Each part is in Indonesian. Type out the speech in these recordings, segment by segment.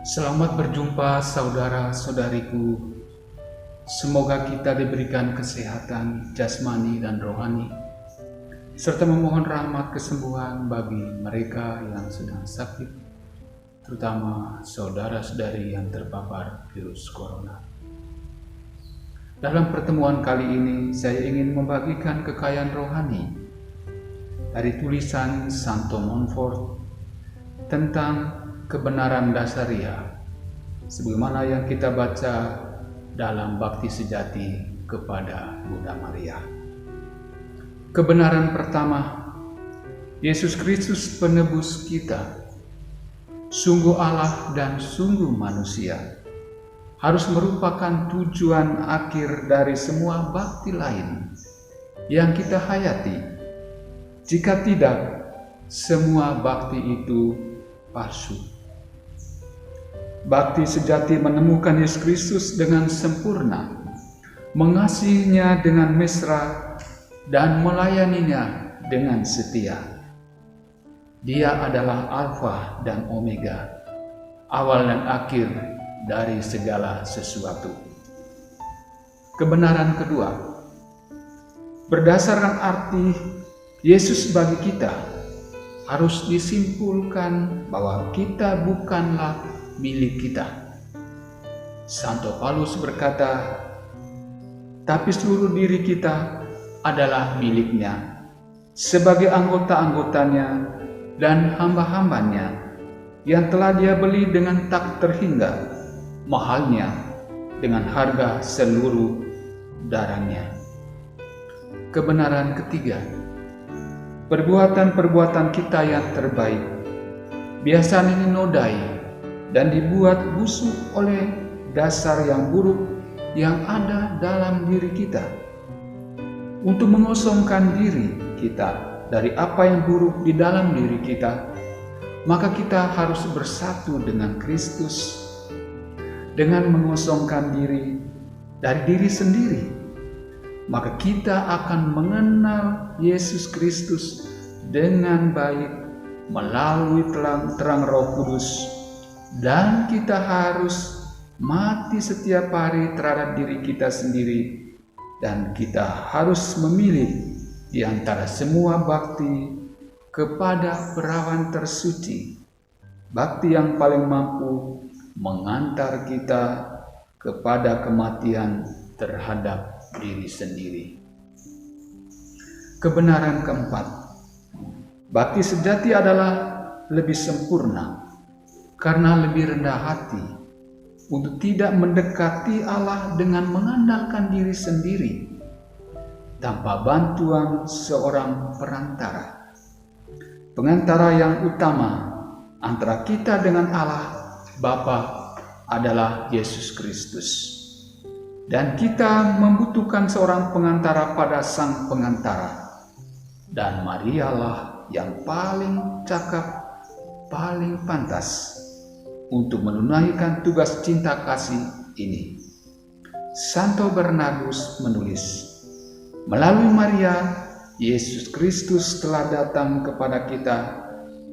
Selamat berjumpa saudara-saudariku. Semoga kita diberikan kesehatan jasmani dan rohani, serta memohon rahmat kesembuhan bagi mereka yang sedang sakit, terutama saudara-saudari yang terpapar virus corona. Dalam pertemuan kali ini, saya ingin membagikan kekayaan rohani dari tulisan Santo Montfort tentang kebenaran dasaria, sebagaimana yang kita baca dalam bakti sejati kepada Bunda Maria. Kebenaran pertama, Yesus Kristus penebus kita, sungguh Allah dan sungguh manusia, harus merupakan tujuan akhir dari semua bakti lain yang kita hayati. Jika tidak, semua bakti itu palsu. Bakti sejati menemukan Yesus Kristus dengan sempurna, mengasihinya dengan mesra, dan melayaninya dengan setia. Dia adalah Alfa dan Omega, awal dan akhir dari segala sesuatu. Kebenaran kedua, berdasarkan arti Yesus bagi kita, harus disimpulkan bahwa kita bukanlah milik kita. Santo Paulus berkata, tapi seluruh diri kita adalah miliknya, sebagai anggota-anggotanya dan hamba-hambanya, yang telah dia beli dengan tak terhingga, mahalnya dengan harga seluruh darahnya. Kebenaran ketiga, perbuatan-perbuatan kita yang terbaik biasanya dinodai dan dibuat busuk oleh dasar yang buruk yang ada dalam diri kita. Untuk mengosongkan diri kita dari apa yang buruk di dalam diri kita, maka kita harus bersatu dengan Kristus dengan mengosongkan diri dari diri sendiri. Maka kita akan mengenal Yesus Kristus dengan baik melalui terang Roh Kudus. Dan kita harus mati setiap hari terhadap diri kita sendiri, dan kita harus memilih di antara semua bakti kepada perawan tersuci, bakti yang paling mampu mengantar kita kepada kematian terhadap diri sendiri. Kebenaran keempat, bakti sejati adalah lebih sempurna karena lebih rendah hati, untuk tidak mendekati Allah dengan mengandalkan diri sendiri tanpa bantuan seorang perantara. Pengantara yang utama antara kita dengan Allah Bapa adalah Yesus Kristus, dan kita membutuhkan seorang pengantara pada Sang Pengantara, dan Marialah yang paling cakap, paling pantas untuk menunaikan tugas cinta kasih ini. Santo Bernardus menulis, melalui Maria, Yesus Kristus telah datang kepada kita,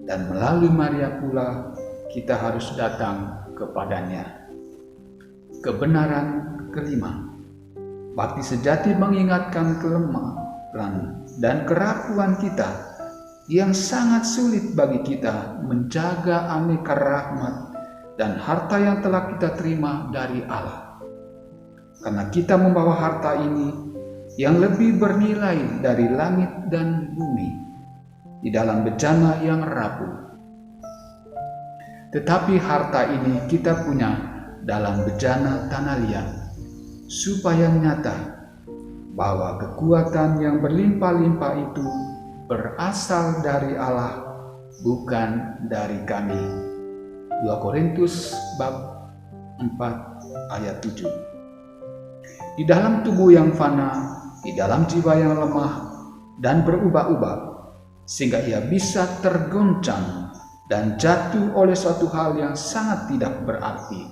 dan melalui Maria pula kita harus datang kepadanya. Kebenaran kelima, bakti sejati mengingatkan kelemahan dan kerapuan kita yang sangat sulit bagi kita menjaga aneka rahmat dan harta yang telah kita terima dari Allah. Karena kita membawa harta ini yang lebih bernilai dari langit dan bumi di dalam bejana yang rapuh. Tetapi harta ini kita punya dalam bejana tanah liat, supaya nyata bahwa kekuatan yang berlimpah-limpah itu berasal dari Allah, bukan dari kami. 2 Korintus bab 4 ayat 7. Di dalam tubuh yang fana, di dalam jiwa yang lemah dan berubah-ubah, sehingga ia bisa tergoncang dan jatuh oleh suatu hal yang sangat tidak berarti.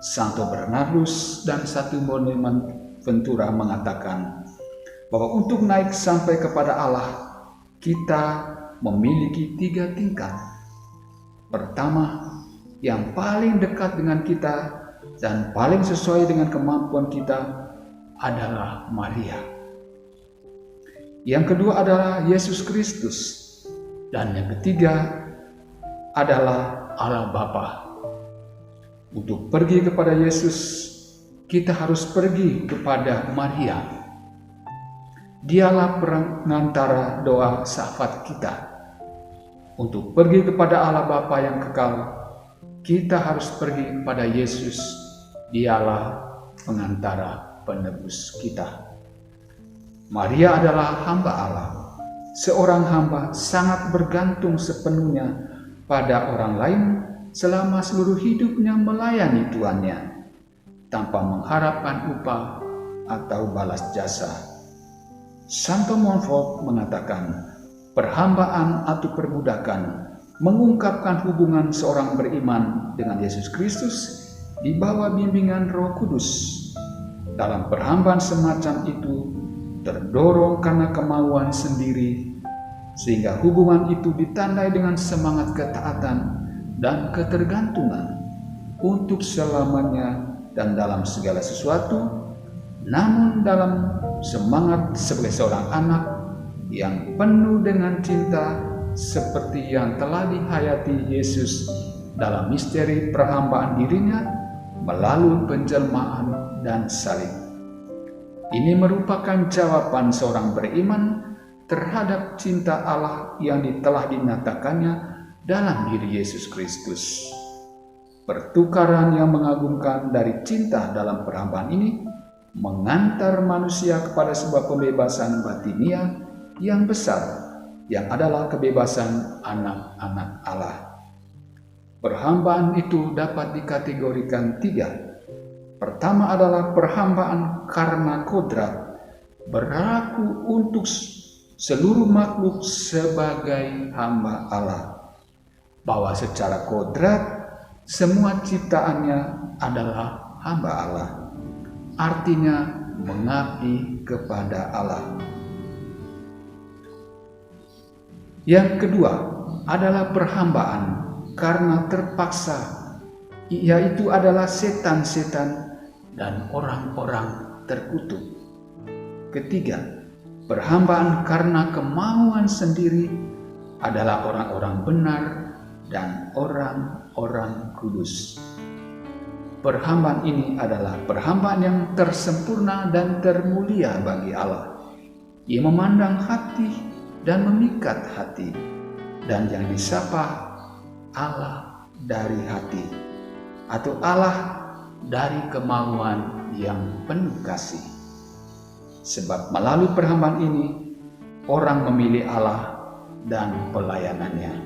Santo Bernardus dan Santo Bonaventura mengatakan bahwa untuk naik sampai kepada Allah, kita memiliki 3 tingkat. Pertama, yang paling dekat dengan kita dan paling sesuai dengan kemampuan kita adalah Maria. Yang kedua adalah Yesus Kristus, dan yang ketiga adalah Allah Bapa. Untuk pergi kepada Yesus, kita harus pergi kepada Maria. Dialah perantara doa syafaat kita. Untuk pergi kepada Allah Bapa yang kekal, kita harus pergi kepada Yesus. Dialah pengantara penebus kita. Maria adalah hamba Allah. Seorang hamba sangat bergantung sepenuhnya pada orang lain selama seluruh hidupnya melayani tuannya, tanpa mengharapkan upah atau balas jasa. Santo Montfort mengatakan, perhambaan atau perbudakan mengungkapkan hubungan seorang beriman dengan Yesus Kristus di bawah bimbingan Roh Kudus. Dalam perhambaan semacam itu terdorong karena kemauan sendiri, sehingga hubungan itu ditandai dengan semangat ketaatan dan ketergantungan untuk selamanya dan dalam segala sesuatu, namun dalam semangat sebagai seorang anak yang penuh dengan cinta seperti yang telah dihayati Yesus dalam misteri perhambaan dirinya melalui penjelmaan dan salib. Ini merupakan jawaban seorang beriman terhadap cinta Allah yang telah dinyatakannya dalam diri Yesus Kristus. Pertukaran yang mengagumkan dari cinta dalam perhambaan ini mengantar manusia kepada sebuah pembebasan batinia yang besar, yang adalah kebebasan anak-anak Allah. Perhambaan itu dapat dikategorikan 3. Pertama adalah perhambaan karena kodrat, berlaku untuk seluruh makhluk sebagai hamba Allah, bahwa secara kodrat semua ciptaannya adalah hamba Allah, artinya mengabdi kepada Allah. Yang kedua adalah perhambaan karena terpaksa, yaitu adalah setan-setan dan orang-orang terkutuk. Ketiga, perhambaan karena kemauan sendiri adalah orang-orang benar dan orang-orang kudus. Perhambaan ini adalah perhambaan yang tersempurna dan termulia bagi Allah. Ia memandang hati dan memikat hati, dan yang disapa Allah dari hati, atau Allah dari kemauan yang penuh kasih. Sebab melalui perhambaan ini, orang memilih Allah dan pelayanannya.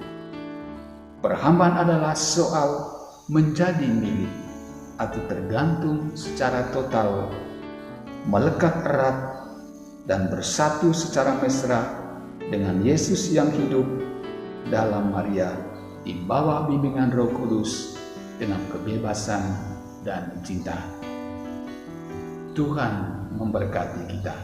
Perhambaan adalah soal menjadi milik atau tergantung secara total, melekat erat dan bersatu secara mesra dengan Yesus yang hidup dalam Maria di bawah bimbingan Roh Kudus dengan kebebasan dan cinta. Tuhan memberkati kita.